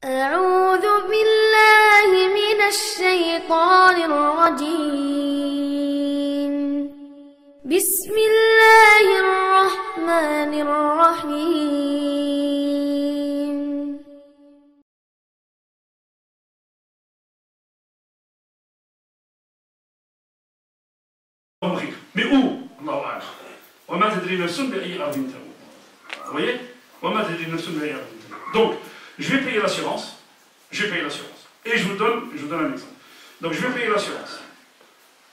أعوذ بالله من الشيطان الرجيم بسم الله الرحمن الرحيم Mais où? وما تدري نفس بأي أرض تموت. Vous voyez? وما تدري نفس بأي أرض تموت. Donc, je vais payer l'assurance. Je vais payer l'assurance. Et je vous donne un exemple. Donc, je vais payer l'assurance.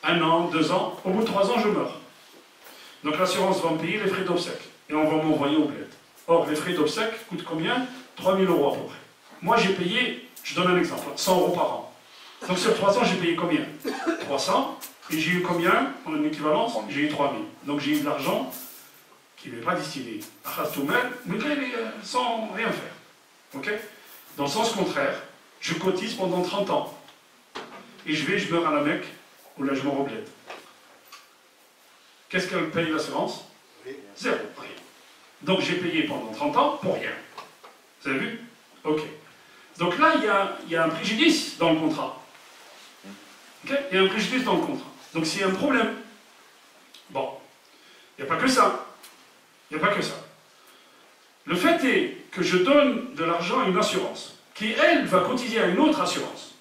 1 an, 2 ans. Au bout de 3 ans, je meurs. Donc, l'assurance va me payer les frais d'obsèques. Et on va m'envoyer au bled. Or, les frais d'obsèques coûtent combien? 3 000 € à peu près. Moi, j'ai payé, je donne un exemple, 100 € par an. Donc, sur 3 ans, j'ai payé combien? 300. Et j'ai eu combien en équivalence? J'ai eu 3 000. Donc, j'ai eu de l'argent qui ne m'est pas destiné à Khastoumel, mais sans rien faire. Ok? Dans le sens contraire, je cotise pendant 30 ans. Et je meurs à la Mecque, ou là je me reblette. Qu'est-ce qu'elle paye l'assurance? Zéro, rien. Donc j'ai payé pendant 30 ans pour rien. Vous avez vu? Ok. Donc là, il y a un préjudice dans le contrat. Ok? Il y a un préjudice dans le contrat. Donc c'est un problème. Bon, il n'y a pas que ça. Il n'y a pas que ça. Le fait est que je donne de l'argent à une assurance, qui, elle, va cotiser à une autre assurance.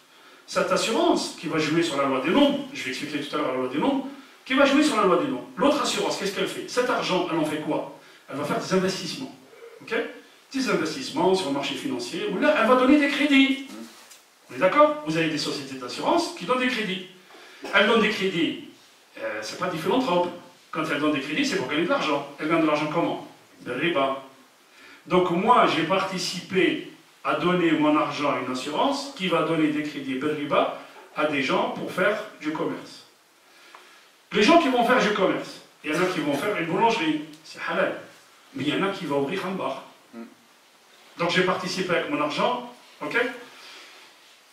Cette assurance, qui va jouer sur la loi des nombres, je vais expliquer tout à l'heure la loi des nombres, qui va jouer sur la loi des nombres. L'autre assurance, qu'est-ce qu'elle fait? Cet argent, elle en fait quoi? Elle va faire des investissements. Ok? Des investissements sur le marché financier, où là, elle va donner des crédits. On est d'accord? Vous avez des sociétés d'assurance qui donnent des crédits. Elles donnent des crédits. C'est pas des philanthropes. Quand elles donnent des crédits, c'est pour gagner de l'argent. Elles gagnent de l'argent comment? De riba. Donc moi, j'ai participé à donner mon argent à une assurance qui va donner des crédits riba à des gens pour faire du commerce. Les gens qui vont faire du commerce, il y en a qui vont faire une boulangerie, c'est halal. Mais il y en a qui vont ouvrir un bar. Donc j'ai participé avec mon argent, ok?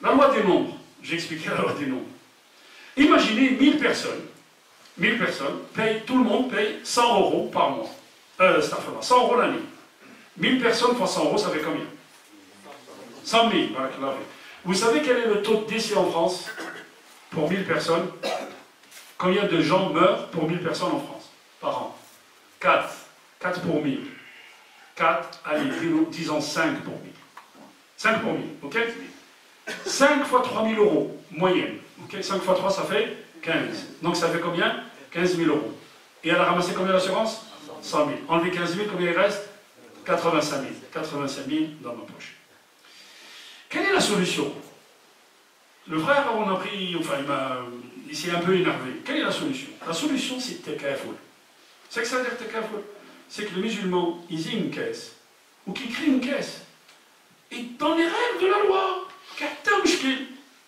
La loi des nombres, j'ai expliqué la loi des nombres. Imaginez 1000 personnes, tout le monde paye 100 € par mois. 100 € l'année. 1000 personnes fois 100 € ça fait combien? 100 000. Vous savez quel est le taux de décès en France pour 1000 personnes? Combien de gens meurent pour 1000 personnes en France par an? 4. 4 pour 1000. 4, allez, disons 5 pour 1000. 5 pour 1000, ok? 5 fois 3 000 € moyenne. Okay, 5 fois 3, ça fait 15. Donc ça fait combien? 15 000 €. Et elle a ramassé combien d'assurance? 100 000. Enlever 15 000, combien il reste? 85 000. 85 000 dans ma poche. Quelle est la solution? Le frère, on a pris, enfin, il s'est un peu énervé. Quelle est la solution? La solution, c'est Tekafoul. C'est que ça veut dire Tekafoul? C'est que les musulmans, ils aient une caisse, ou qu'ils créent une caisse. Et dans les règles de la loi,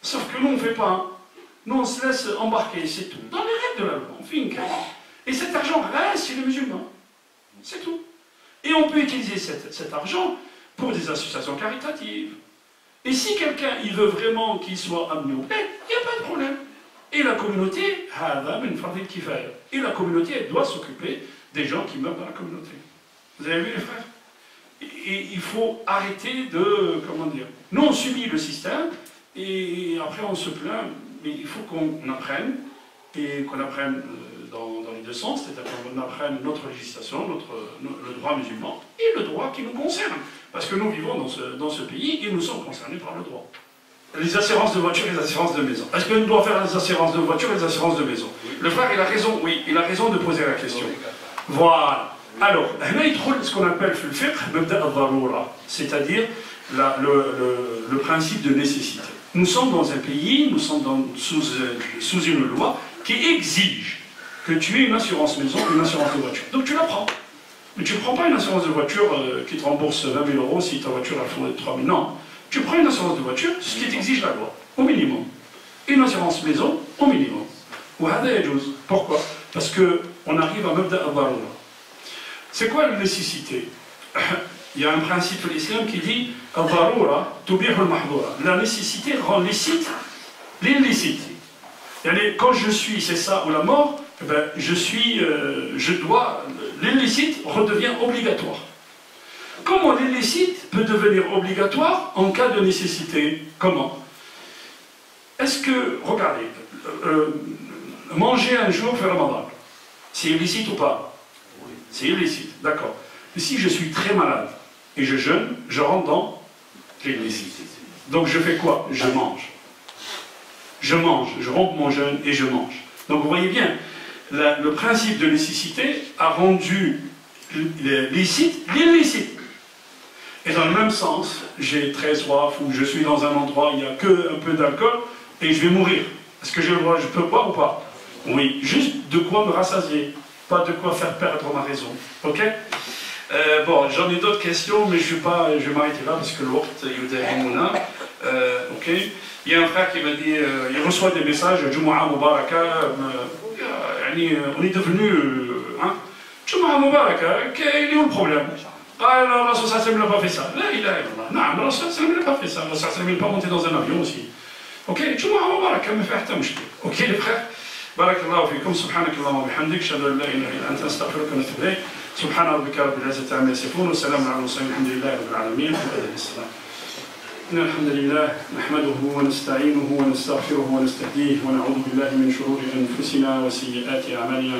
sauf que nous, on ne fait pas. Hein. Nous, on se laisse embarquer, c'est tout. Dans les règles de la loi, on fait une caisse. Et cet argent reste chez les musulmans. C'est tout. Et on peut utiliser cet argent pour des associations caritatives. Et si quelqu'un, il veut vraiment qu'il soit amené au bled, il n'y a pas de problème. Et la communauté, elle doit s'occuper des gens qui meurent dans la communauté. Vous avez vu les frères? Et il faut arrêter de, comment dire, nous on subit le système, et après on se plaint, mais il faut qu'on apprenne, et qu'on apprenne dans les deux sens, c'est-à-dire qu'on apprenne notre législation, le droit musulman, et le droit qui nous concerne. Parce que nous vivons dans ce pays, et nous sommes concernés par le droit. Les assurances de voiture et les assurances de maison. Est-ce que nous devons faire les assurances de voiture et les assurances de maison? Le frère, il a raison, oui, il a raison de poser la question. Voilà. Alors, là, il trouve ce qu'on appelle le fiqh, c'est-à-dire le principe de nécessité. Nous sommes dans un pays, nous sommes sous une loi qui exige que tu aies une assurance maison et une assurance de voiture. Donc tu la prends. Mais tu ne prends pas une assurance de voiture qui te rembourse 20 000 € si ta voiture a fondé de 3 000. Non. Tu prends une assurance de voiture, c'est ce qui t'exige la loi, au minimum. Et une assurance maison, au minimum. Pourquoi? Parce qu'on arrive à Mabda al-Darura. C'est quoi la nécessité? Il y a un principe de l'islam qui dit al-Darura tubih al-Mahdura. La nécessité rend licite l'illicite. Quand je suis, c'est ça ou la mort, l'illicite redevient obligatoire. Comment l'illicite peut devenir obligatoire en cas de nécessité? Comment? Est-ce que, regardez, manger un jour fait Ramadan, c'est illicite ou pas? C'est illicite, d'accord. Mais si je suis très malade et je jeûne, je rentre dans l'illicite. Donc je fais quoi? Je mange. Je mange, je romps mon jeûne et je mange. Donc vous voyez bien, le principe de nécessité a rendu licite l'illicite. Et dans le même sens, j'ai très soif ou je suis dans un endroit où il n'y a que un peu d'alcool et je vais mourir. Est-ce que j'ai le droit, je peux boire ou pas? Oui, juste de quoi me rassasier, pas de quoi faire perdre ma raison. Ok? Bon, j'en ai d'autres questions, mais je vais m'arrêter là parce que l'autre, ok? Il y a un frère qui m'a dit, il reçoit des messages, Jumu'ah Mubaraka, on est devenu, Jumu'ah Mubaraka, quel est le problème? Ah, le Rasul sallam n'a pas fait ça. Là, il a, non, le Rasul sallam n'a pas fait ça. Le Rasul sallam n'est pas monté dans un avion aussi. Ok, Jumu'ah Mubaraka, me fait un ok, les frères? بارك الله فيكم سبحانك اللهم وبحمدك اشهد ان لا اله الا انت استغفرك ونتوب اليك سبحان ربك رب العزه عما يصفون وسلام على المرسلين الحمد لله رب العالمين السلام إن الحمد لله نحمده ونستعينه ونستغفره ونستهديه ونعوذ بالله من شرور انفسنا وسيئات اعمالنا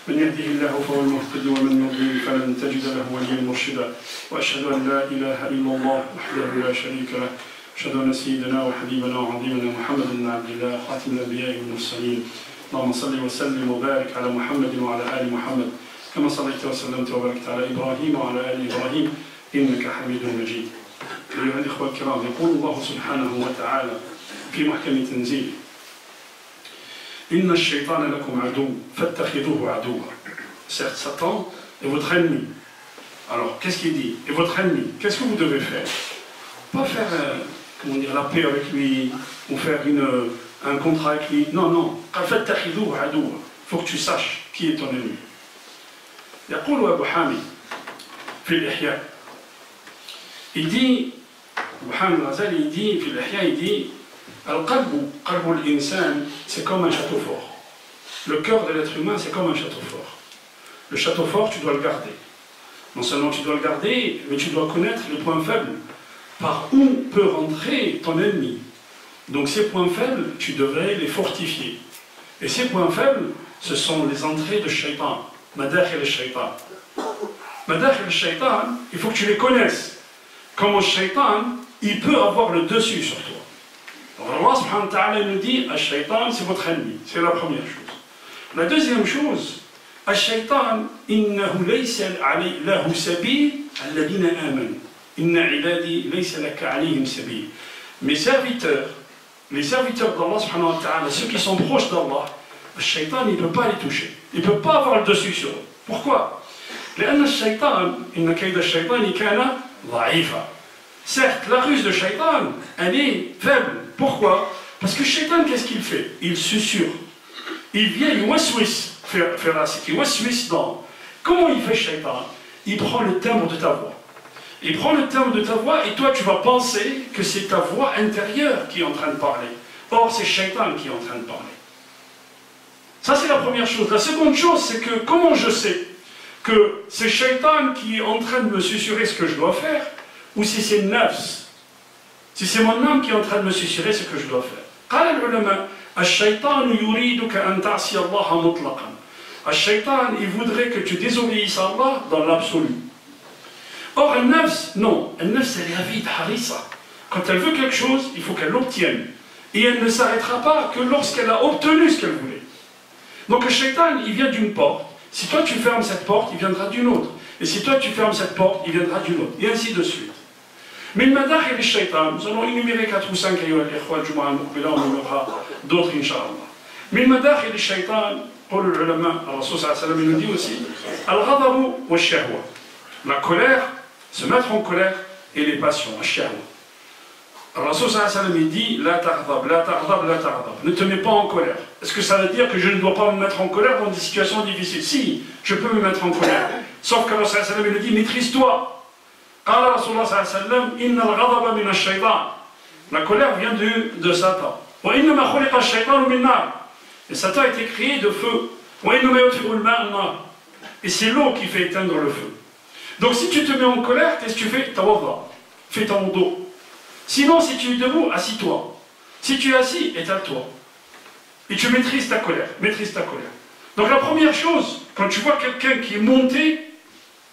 من يهده الله فهو المهتدي ومن يضلل فلن تجد له وليا مرشدا واشهد ان لا اله الا الله وحده لا شريك له أشهد أن سيدنا وحبيبنا وعظيمنا محمد بن عبد الله خاتم الأنبياء والمرسلين اللهم صل وسلم وبارك على محمد وعلى آل محمد كما صليت وسلمت وباركت على إبراهيم وعلى آل إبراهيم إنك حميد مجيد. أيها الإخوة الكرام، يقول الله سبحانه وتعالى في محكم تنزيله إن الشيطان لكم عدو فاتخذوه عدوا. Certes, Satan est votre ennemi. Alors, qu'est-ce qu'il dit? Et votre ennemi, qu'est-ce que vous devez faire? Pas faire comment dire, la paix avec lui, ou faire un contrat avec lui. Non, non. Il faut que tu saches qui est ton ennemi. يقول أبو حامد في الإحياء. Il dit, Abu Hamid al-Ghazali, il dit, في الإحياء, il dit, القلب قلب الإنسان, c'est comme un château fort. Le cœur de l'être humain, c'est comme un château fort. Le château fort, tu dois le garder. Non seulement tu dois le garder, mais tu dois connaître les points faibles par où peut rentrer ton ennemi. Donc ces points faibles, tu devrais les fortifier. Et ces points faibles, ce sont les entrées de shaitan. Madakhil al-shaitan. Madakhil al-shaitan, il faut que tu les connaisses. Comment le shaitan, il peut avoir le dessus sur toi. Alors Allah subhanahu wa ta'ala nous dit, al-shaitan, c'est votre ennemi. C'est la première chose. La deuxième chose, al-shaitan, innahu laysa lahu sabil alladhina amanu. Inna ibadi laysa laka alayhim sabil. Mes serviteurs, les serviteurs d'Allah subhanahu wa ta'ala, ceux qui sont proches d'Allah, le shaitan, il ne peut pas les toucher. Il ne peut pas avoir le dessus sur eux. Pourquoi? لأن الشيطان إن كيد الشيطان كان ضعيفا. Certes, la ruse de shaitan, elle est faible. Pourquoi? Parce que le shaitan, qu'est-ce qu'il fait? Il susurre. Il vient, il waswis, il waswis dans. Comment il fait shaitan? Il prend le timbre de ta voix. Il prend le timbre de ta voix et toi tu vas penser que c'est ta voix intérieure qui est en train de parler. Or c'est shaitan qui est en train de parler. Ça c'est la première chose. La seconde chose c'est que comment je sais que c'est shaitan qui est en train de me susurrer ce que je dois faire ou si c'est nafs, si c'est mon âme qui est en train de me susurrer ce que je dois faire. قال العلماء الشيطان يريدك أن تعصي الله مطلقا. الشيطان il voudrait que tu désobéisses à Allah dans l'absolu. Or, un nafs, non. Un nafs, elle est avide, harissa. Quand elle veut quelque chose, il faut qu'elle l'obtienne. Et elle ne s'arrêtera pas que lorsqu'elle a obtenu ce qu'elle voulait. Donc, le shaitan, il vient d'une porte. Si toi, tu fermes cette porte, il viendra d'une autre. Et si toi, tu fermes cette porte, il viendra d'une autre. Et ainsi de suite. Mais le madakh et le shaitan, nous allons énumérer 4 ou 5 ayoua al-ikhwa al-jumu'ah al-muqbila, on en aura d'autres, incha'Allah. Mais le madakh et le shaitan, pour le ulama, Rasul sallallahu alayhi wa sallam, il nous dit aussi, al-ghadabu wa shahwa. La colère, se mettre en colère et les passions, al-shahwa. Rasul sallallahu alayhi wa sallam, il dit, la taghdab, la taghdab, la taghdab. Ne te mets pas en colère. Est-ce que ça veut dire que je ne dois pas me mettre en colère dans des situations difficiles? Si, je peux me mettre en colère. Sauf que Rasul sallallahu alayhi wa sallam, il nous dit, maîtrise-toi. قال رسول الله صلى الله عليه وسلم إن الغضب من الشيطان. La colère vient de Satan. وإنما خلق الشيطان من نار. Et Satan a été créé de feu. وإنما يطفئ الماء النار. Et c'est l'eau qui fait éteindre le feu. Donc si tu te mets en colère, qu'est-ce que tu fais? Tawadda, fais ton dos. Sinon, si tu es debout, assis-toi. Si tu es assis, étale-toi. Et tu maîtrises ta colère, maîtrise ta colère. Donc la première chose, quand tu vois quelqu'un qui est monté,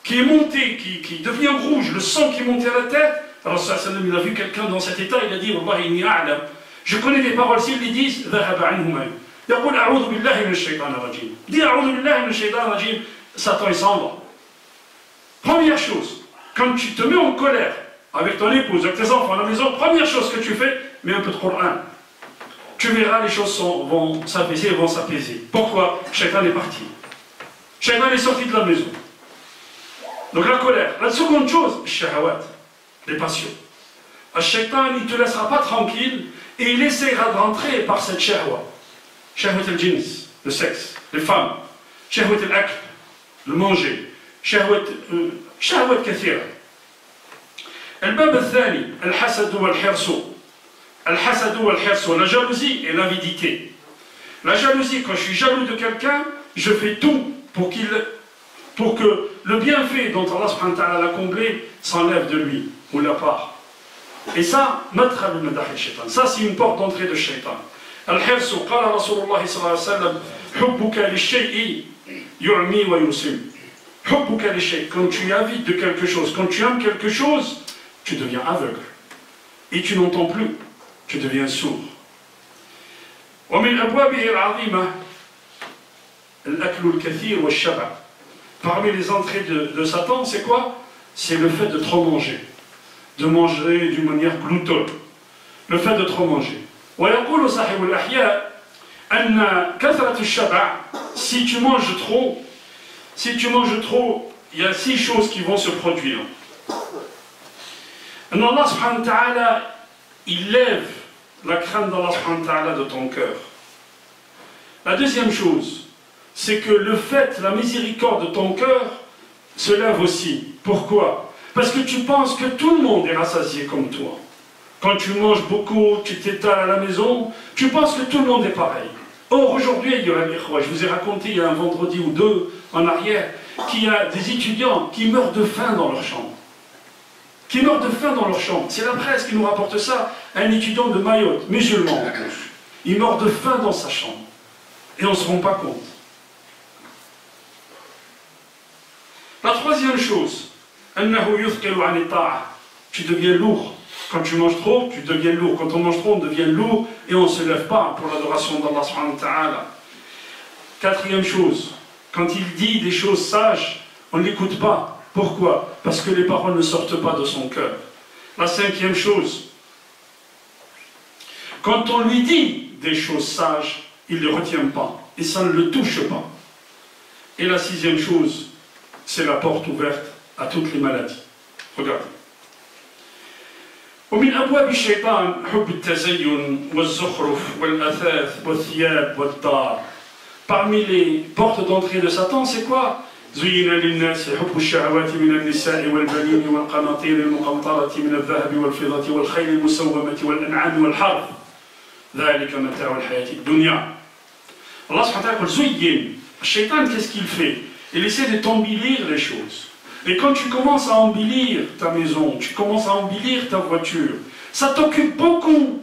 qui devient rouge, le sang qui est monté à la tête, alors ça, il a vu quelqu'un dans cet état, il a dit, Wallahi inni a'lam. Je connais des paroles, s'ils les disent, dhahaba anhuma. Yaqul a'udhu billahi minash shaytanir rajim. Dis a'udhu billahi minash shaytanir rajim, Satan il s'en va. Première chose, quand tu te mets en colère avec ton épouse, avec tes enfants à la maison, première chose que tu fais, mets un peu de Coran. Tu verras, les choses vont s'apaiser, vont s'apaiser. Pourquoi? Shaitan est parti. Shaitan est sorti de la maison. Donc la colère. La seconde chose, shahawat, les passions. Shaitan, il ne te laissera pas tranquille et il essaiera de rentrer par cette shahwa. Shahwat al-jins, le sexe, les femmes. Shahwat al-akl, le manger. Shahwat kathira. الباب الثاني الحسد والحرص. Al-hasad wal-hirs, la jalousie et l'avidité. La jalousie, quand je suis jaloux de quelqu'un, je fais tout pour que le bienfait dont Allah subhanahu wa ta'ala l'a comblé s'enlève de lui, ou la part. Et ça, ça c'est une porte d'entrée de shaitan. Al-hirs, qala Rasulullah sallallahu alayhi wa sallam, hubbuka li-shay'i yu'mi wa yusim. Hubbuka li-shay'i, quand tu es avide de quelque chose, quand tu aimes quelque chose, tu deviens aveugle. Et tu n'entends plus. Tu deviens sourd. Parmi les entrées de Satan, c'est quoi? C'est le fait de trop manger. De manger d'une manière gloutonne. Le fait de trop manger. Si tu manges trop, il y a 6 choses qui vont se produire. Allah subhanahu wa ta'ala, il lève la crainte d'Allah subhanahu wa ta'ala de ton cœur. La deuxième chose, c'est que le fait, la miséricorde de ton cœur se lève aussi. Pourquoi? Parce que tu penses que tout le monde est rassasié comme toi. Quand tu manges beaucoup, tu t'étales à la maison, tu penses que tout le monde est pareil. Or, aujourd'hui, je vous ai raconté il y a un vendredi ou 2 en arrière, qu'il y a des étudiants qui meurent de faim dans leur chambre. Qui meurent de faim dans leur chambre. C'est la presse qui nous rapporte ça. Un étudiant de Mayotte, musulman en plus. Il meurt de faim dans sa chambre. Et on ne se rend pas compte. La troisième chose, tu deviens lourd. Quand tu manges trop, tu deviens lourd. Quand on mange trop, on devient lourd et on ne se lève pas pour l'adoration d'Allah subhanahu wa ta'ala. Quatrième chose, quand il dit des choses sages, on ne l'écoute pas. Pourquoi? Parce que les paroles ne sortent pas de son cœur. La cinquième chose, quand on lui dit des choses sages, il ne les retient pas et ça ne le touche pas. Et la sixième chose, c'est la porte ouverte à toutes les maladies. Regardez. ومن أبواب الشيطان حب التزين والزخرف والأثاث والثياب والدار. Parmi les portes d'entrée de Satan, c'est quoi? زين للناس حب الشهوات من النساء والبنين والقناطير المقنطرة من الذهب والفضة والخيل المسومة والأنعام والحرث ذلك متاع الحياة الدنيا. Allah subhanahu wa ta'ala زين. Le shaitan, qu'est-ce qu'il fait? Il essaie de t'embellir les choses. Et quand tu commences à embellir ta maison, tu commences à embellir ta voiture, ça t'occupe beaucoup.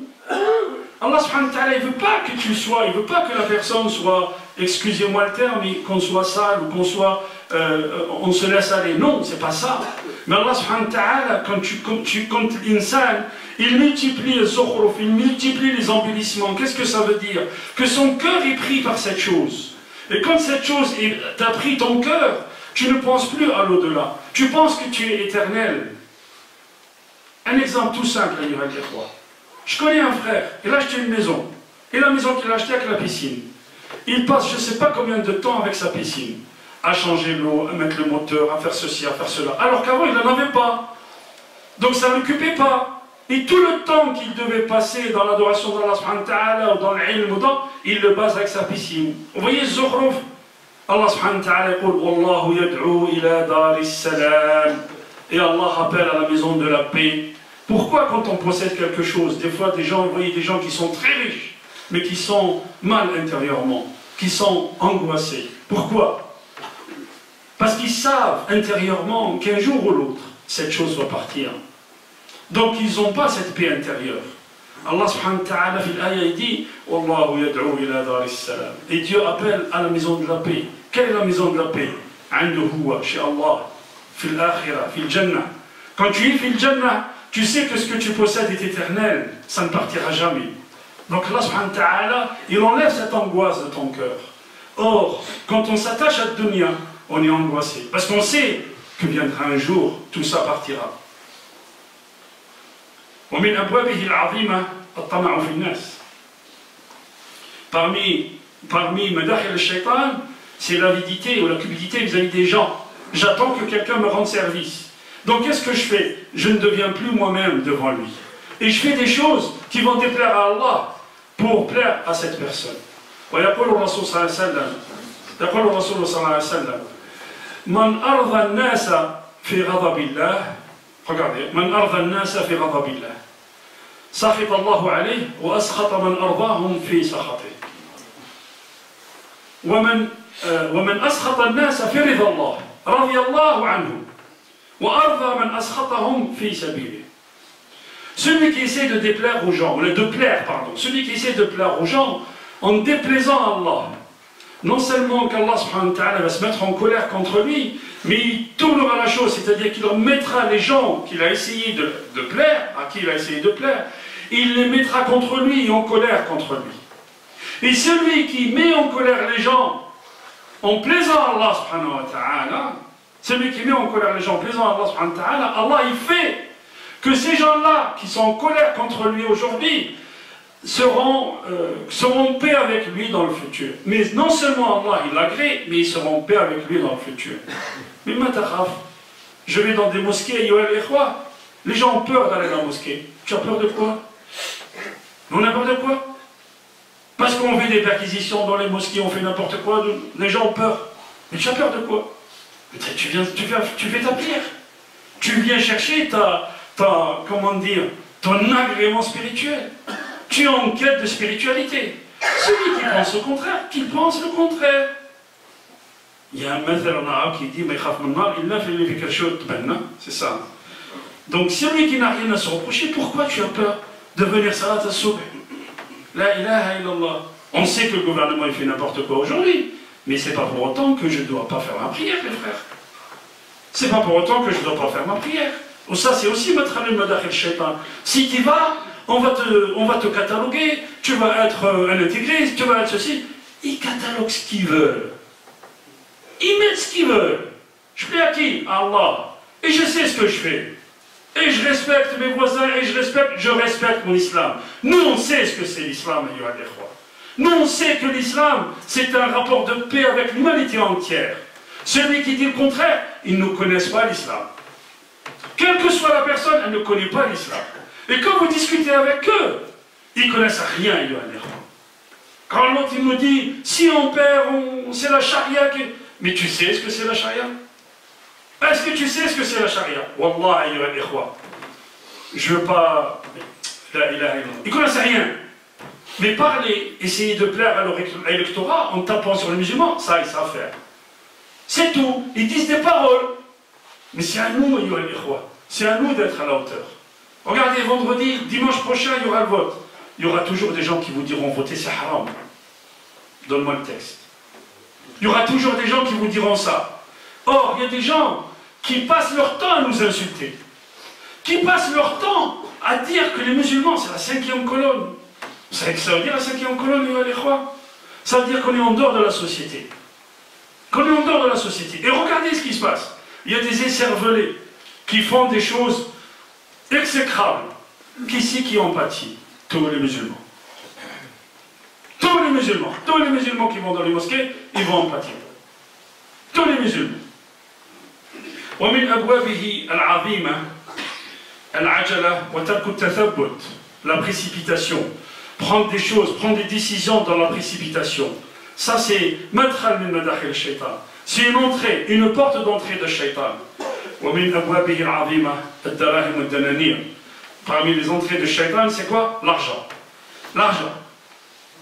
Allah subhanahu wa ta'ala, il ne veut pas que tu sois, il ne veut pas que la personne soit, excusez-moi le terme, qu'on soit sale ou qu'on soit, on se laisse aller. Non, c'est pas ça. Mais Allah subhanahu wa ta'ala, quand l'insan, il multiplie les zukhruf, il multiplie les embellissements. Qu'est-ce que ça veut dire? Que son cœur est pris par cette chose. Et quand cette chose t'a pris ton cœur, tu ne penses plus à l'au-delà. Tu penses que tu es éternel. Un exemple tout simple, je connais un frère, il a acheté une maison. Et la maison qu'il a achetée avec la piscine. Il passe je ne sais pas combien de temps avec sa piscine. À changer l'eau, à mettre le moteur, à faire ceci, à faire cela. Alors qu'avant, il n'en avait pas. Donc ça ne l'occupait pas. Et tout le temps qu'il devait passer dans l'adoration d'Allah subhanahu wa ta'ala ou dans l'ilm, il le base avec sa piscine. Vous voyez Zukhruf? Allah subhanahu wa ta'ala dit Wallahu yad'u ila daris salam. Et Allah appelle à la maison de la paix. Pourquoi quand on possède quelque chose, des fois vous voyez des gens qui sont très riches, mais qui sont mal intérieurement, qui sont angoissés. Pourquoi? Parce qu'ils savent intérieurement qu'un jour ou l'autre, cette chose va partir. Donc ils n'ont pas cette paix intérieure. Allah subhanahu wa ta'ala, fil ayah, il dit Wallahu yad'u ila daris salam. Et Dieu appelle à la maison de la paix. Quelle est la maison de la paix? Chez Allah, fil akhirah, fil jannah. Quand tu es fil jannah, tu sais que ce que tu possèdes est éternel, ça ne partira jamais. Donc Allah subhanahu wa ta'ala, il enlève cette angoisse de ton cœur. Or, quand on s'attache à la dunya, on est angoissé. Parce qu'on sait que viendra un jour, tout ça partira. ومن أبوابه العظيمة الطمع في الناس. Parmi مداخل الشيطان, c'est l'avidité ou la cupidité vis-à-vis des gens. J'attends que quelqu'un me rende service. Donc qu'est-ce que je fais? Je ne deviens plus moi-même devant lui. Et je fais des choses qui vont déplaire à Allah pour plaire à cette personne. ويقول الرسول صلى الله عليه وسلم يقول الرسول صلى الله عليه وسلم من أرضى الناس في غضب الله. Regardez, من أرضى الناس في غضب الله سخط الله عليه وأسخط من أرضاهم في سخطه ومن أسخط الناس في رضا الله رضي الله عنهم وأرضى من أسخطهم في سبيله. Celui qui essaie de déplaire aux gens, ou de plaire, pardon, celui qui essaie de plaire aux gens en déplaisant à Allah, non seulement qu'Allah subhanahu wa ta'ala va se mettre en colère contre lui, mais il tournera la chose, c'est-à-dire qu'il en mettra les gens qu'il a essayé de plaire, à qui il a essayé de plaire, il les mettra contre lui et en colère contre lui. Et celui qui met en colère les gens en plaisant à Allah subhanahu wa ta'ala, celui qui met en colère les gens en plaisant à Allah subhanahu wa ta'ala, Allah il fait que ces gens-là qui sont en colère contre lui aujourd'hui seront en paix avec lui dans le futur. Mais non seulement Allah il l'agrée, mais ils seront en paix avec lui dans le futur. Mais matakhaf, je vais dans des mosquées, les gens ont peur d'aller dans la mosquée. Tu as peur de quoi? On a peur de quoi? Parce qu'on fait des perquisitions dans les mosquées, on fait n'importe quoi, les gens ont peur. Mais tu as peur de quoi? Tu fais ta prière. Tu viens chercher comment dire, ton agrément spirituel. Tu es en quête de spiritualité. Celui qui pense le contraire, qu'il pense le contraire. Il y a un maître en arabe qui dit c'est ça. Donc celui qui n'a rien à se reprocher, pourquoi tu as peur de venir salat as-subh? La ilaha illallah. On sait que le gouvernement il fait n'importe quoi aujourd'hui, mais c'est pas pour autant que je ne dois pas faire ma prière, les frères. C'est pas pour autant que je ne dois pas faire ma prière. Ou ça c'est aussi mettre le madakhil shaitan. Si tu vas, on va te cataloguer, tu vas être un intégriste, tu vas être ceci. Ils cataloguent ce qu'ils veulent. Ils mettent ce qu'ils veulent. Je plais à qui? À Allah. Et je sais ce que je fais. Et je respecte mes voisins et je respecte mon islam. Nous on sait ce que c'est l'islam, nous on sait que l'islam c'est un rapport de paix avec l'humanité entière. Celui qui dit le contraire, ils ne connaissent pas l'islam. Quelle que soit la personne, elle ne connaît pas l'islam. Et quand vous discutez avec eux, ils ne connaissent rien, Quand l'autre il nous dit, si on perd, c'est la charia qui... Mais tu sais ce que c'est la charia? Est-ce que tu sais ce que c'est la charia? Wallah, je ne veux pas... Ils ne connaissent rien. Mais parler, essayer de plaire à l'électorat en tapant sur les musulmans, ça, ils savent faire. C'est tout. Ils disent des paroles. Mais c'est à nous, c'est à nous d'être à la hauteur. Regardez, vendredi, dimanche prochain, il y aura le vote. Il y aura toujours des gens qui vous diront voter c'est haram. Donne-moi le texte. Il y aura toujours des gens qui vous diront ça. Or, il y a des gens qui passent leur temps à nous insulter. Qui passent leur temps à dire que les musulmans, c'est la 5e colonne. Vous savez que ça veut dire la 5e colonne, ça veut dire qu'on est en dehors de la société. Qu'on est en dehors de la société. Et regardez ce qui se passe. Il y a des écervelés qui font des choses exécrables. Qui ont pâti? Tous les musulmans. Tous les musulmans qui vont dans les mosquées, ils vont en pâtir. Tous les musulmans. ومن أبوابه العظيمة العجلة وترك التثبت, la précipitation, prendre des choses, prendre des décisions dans la précipitation. Ça c'est madkhal min madakhil shaitan. C'est une entrée, une porte d'entrée de shaitan. ومن أبوابه العظيمة الدراهم والدنانير. Parmi les entrées de shaitan, c'est quoi? L'argent. L'argent.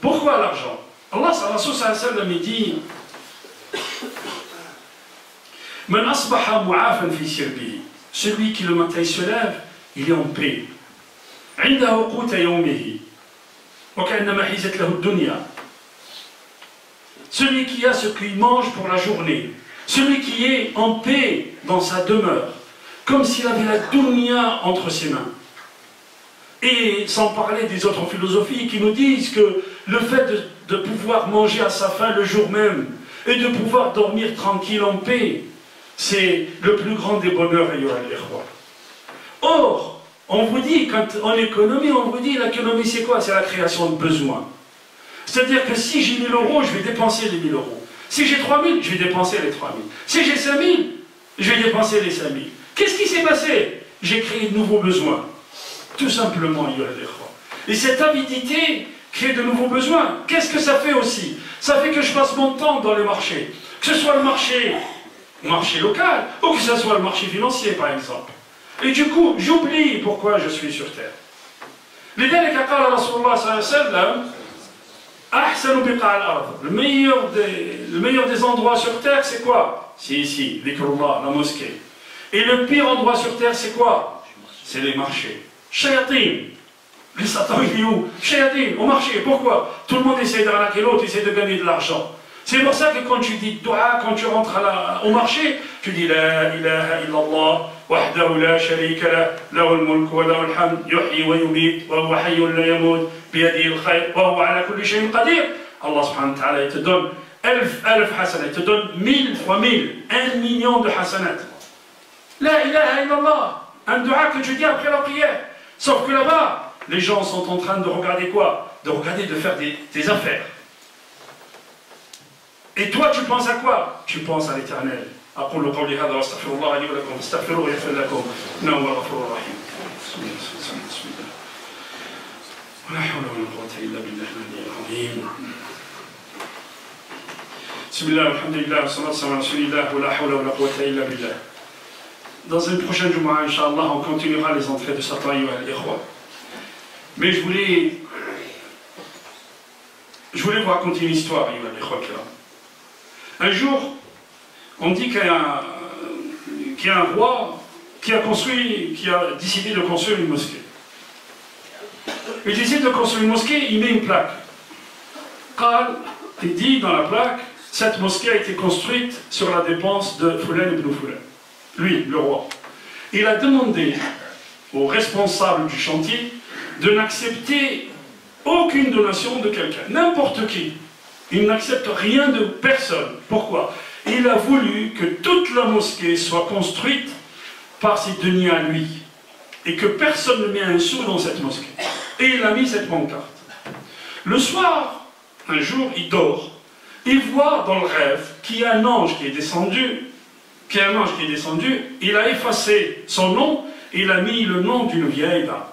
Pourquoi l'argent? Allah sallallahu alayhi wa sallam dit Man asbaha mu'afan fi sirbihi. Celui qui le matin se lève, il est en paix. عنده قوت يومه وكأنما حيزت له الدنيا. Celui qui a ce qu'il mange pour la journée, celui qui est en paix dans sa demeure, comme s'il avait la dunya entre ses mains. Et sans parler des autres philosophies qui nous disent que le fait de pouvoir manger à sa faim le jour même et de pouvoir dormir tranquille en paix, c'est le plus grand des bonheurs. Or, on vous dit, en économie, on vous dit l'économie c'est quoi? C'est la création de besoins. C'est-à-dire que si j'ai 1000 euros, je vais dépenser les 1000 euros. Si j'ai 3000, je vais dépenser les 3000. Si j'ai 5000, je vais dépenser les 5000. Qu'est-ce qui s'est passé? J'ai créé de nouveaux besoins. Tout simplement, et cette avidité crée de nouveaux besoins. Qu'est-ce que ça fait aussi? Ça fait que je passe mon temps dans les marchés. Que ce soit le marché local, ou que ce soit le marché financier, par exemple. Et du coup, j'oublie pourquoi je suis sur terre. لذلك قال رسول الله صلى الله عليه وسلم أحسن بقاع الأرض. Le meilleur des endroits sur terre, c'est quoi? C'est ici, dhikrullah, la mosquée. Et le pire endroit sur terre, c'est quoi? C'est les marchés. Shayatin, les satans, il est où? Shayatin, au marché. Pourquoi? Tout le monde essaie d'arnaquer l'autre, essaie de gagner de l'argent. C'est pour ça que quand tu dis dua, quand tu rentres au marché, tu dis La ilaha illallah, wahdahu la sharika la, lahu al-mulk wa lahu al-hamd, yuhyi wa yumit, wa huwa hayyun la yamut, biyadihi al-khayr, wa huwa ala kulli shay'in qadir. Allah subhanahu wa ta'ala, il te donne 1000 hasanat, il te donne 1000 fois 1000, 1 million de hasanat. La ilaha illallah, un dua que tu dis après la prière. Sauf que là-bas, les gens sont en train de regarder quoi? De faire des affaires. Et toi, tu penses à quoi? Tu penses à l'éternel. أقول قولي هذا وأستغفر الله لي ولكم فاستغفروه يغفر لكم إنه هو الغفور الرحيم. بسم الله. ولا حول ولا قوة إلا بالله العلي العظيم. بسم الله والحمد لله والصلاة والسلام على رسول الله ولا حول ولا قوة إلا بالله. Dans une prochaine Jumu'ah, Inch'Allah, on continuera les entrées de Satan et al-Ikhwa. Mais je voulais vous raconter une histoire, al-Ikhwa. Un jour, on dit qu'il y a un roi qui a décidé de construire une mosquée. Il décide de construire une mosquée, il met une plaque. Il dit dans la plaque, cette mosquée a été construite sur la dépense de Fulan ibn Fulan. Lui, le roi. Il a demandé aux responsables du chantier de n'accepter aucune donation de quelqu'un, n'importe qui. Il n'accepte rien de personne. Pourquoi? Il a voulu que toute la mosquée soit construite par ses deniers à lui. Et que personne ne met un sou dans cette mosquée. Et il a mis cette pancarte. Le soir, un jour, il dort. Il voit dans le rêve qu'il y a un ange qui est descendu. Il a effacé son nom, il a mis le nom d'une vieille dame.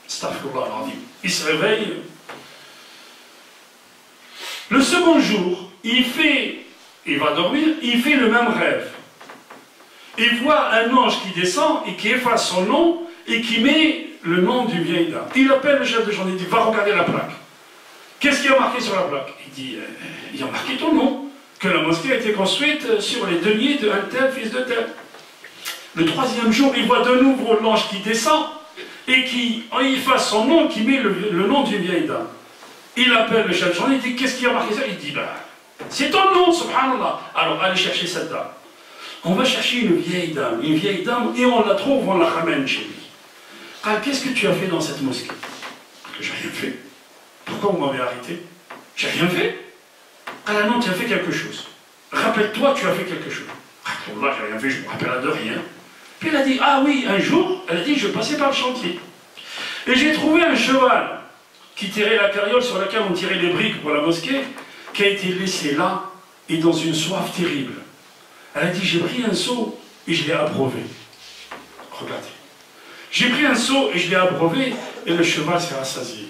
Astaghfirullah al-azim. Il se réveille. Le second jour, il va dormir, il fait le même rêve. Il voit un ange qui descend et qui efface son nom et qui met le nom d'une vieille dame. Il appelle le chef de chantier, il dit, va regarder la plaque. Qu'est-ce qu'il y a marqué sur la plaque? Il dit, il y a marqué ton nom. Que la mosquée a été construite sur les deniers d'un tel fils de tel. Le troisième jour, il voit de nouveau l'ange qui descend et qui efface son nom, qui met le nom d'une vieille dame. Il appelle le chef de chantier, il dit, qu'est-ce qui a marqué ça? Il dit, c'est ton nom, subhanallah. Alors, allez chercher cette dame. On va chercher une vieille dame, et on la trouve, on la ramène chez lui. Qu'est-ce que tu as fait dans cette mosquée? J'ai rien fait. Pourquoi vous m'avez arrêté? J'ai rien fait. Ah non, tu as fait quelque chose. Rappelle-toi, tu as fait quelque chose. Là, j'ai rien fait, je me rappelle de rien. Puis elle a dit, ah oui, un jour, elle a dit, je passais par le chantier. Et j'ai trouvé un cheval qui tirait la carriole sur laquelle on tirait les briques pour la mosquée, qui a été laissé là, et dans une soif terrible. Elle a dit, j'ai pris un seau et je l'ai abreuvé. Regardez. J'ai pris un seau et je l'ai abreuvé, et le cheval s'est rassasié.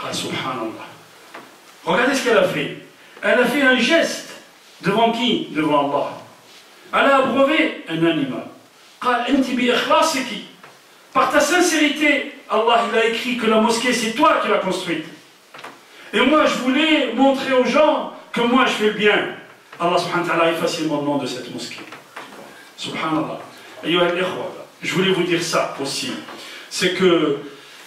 Ah, subhanallah. Regardez ce qu'elle a fait. Elle a fait un geste. Devant qui? Devant Allah. Elle a abreuvé un animal. Par ta sincérité, Allah il a écrit que la mosquée c'est toi qui l'as construite. Et moi je voulais montrer aux gens que moi je fais le bien. Allah subhanahu wa ta'ala efface le nom de cette mosquée. Subhanallah. Je voulais vous dire ça aussi. C'est que,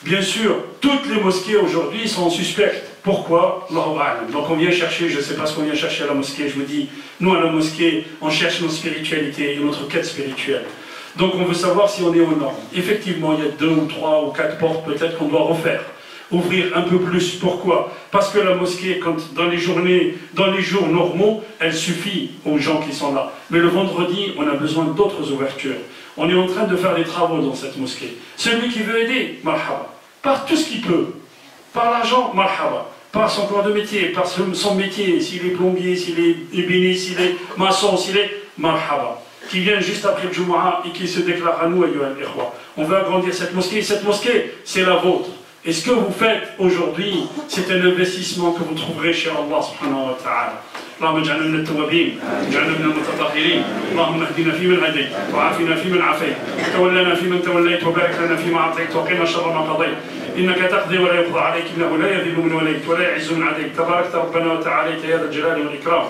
bien sûr, toutes les mosquées aujourd'hui sont suspectes. Pourquoi? Donc on vient chercher, je ne sais pas ce qu'on vient chercher à la mosquée, je vous dis, nous à la mosquée, on cherche notre spiritualité et notre quête spirituelle. Donc on veut savoir si on est aux normes. Effectivement, il y a 2 ou 3 ou 4 portes peut-être qu'on doit refaire. Ouvrir un peu plus. Pourquoi? Parce que la mosquée, dans les jours normaux, elle suffit aux gens qui sont là. Mais le vendredi, on a besoin d'autres ouvertures. On est en train de faire des travaux dans cette mosquée. Celui qui veut aider, marhaba. Par tout ce qu'il peut. Par l'argent, marhaba. Par son corps de métier, par son métier, s'il est plombier, s'il est ébéniste, s'il est maçon, s'il est marhaba. Qui vient juste après le Jumu'ah et qui se déclare à nous, on veut agrandir cette mosquée. Cette mosquée, c'est la vôtre. Et ce que vous faites aujourd'hui, c'est un investissement que vous trouverez chez Allah subhanahu wa ta'ala. اللهم اجعلنا من التوابين واجعلنا من المتطهرين اللهم اهدنا فيمن هديت وعافنا فيمن عافيت وتولنا فيمن توليت وبارك لنا فيما اعطيت وقنا شر ما قضيت انك تقضي ولا يقضى عليك انه لا يذل من وليت ولا يعز من عديت تباركت ربنا وتعاليت يا ذا الجلال والاكرام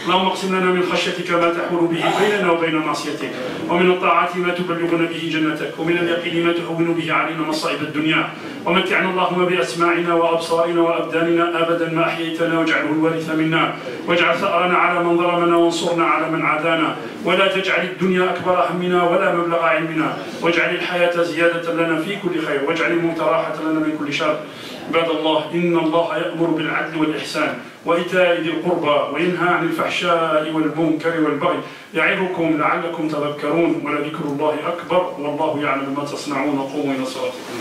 اللهم اقسم لنا من خشيتك ما تحول به بيننا وبين معصيتك ومن الطاعات ما تبلغنا به جنتك ومن اليقين ما تهون به علينا مصائب الدنيا ومتعنا اللهم باسماعنا وابصارنا وابداننا ابدا ما احييتنا واجعله الوارث منا واجعل ثأرنا على من ظلمنا وانصرنا على من عادانا ولا تجعل الدنيا أكبر همنا ولا مبلغ علمنا واجعل الحياة زيادة لنا في كل خير واجعل الموت راحة لنا من كل شر عباد الله إن الله يأمر بالعدل والإحسان وإيتاء ذي القربى وينهى عن الفحشاء والمنكر والبغي يعظكم لعلكم تذكرون ولذكر الله أكبر والله يعلم ما تصنعون قوموا إلى صلاتكم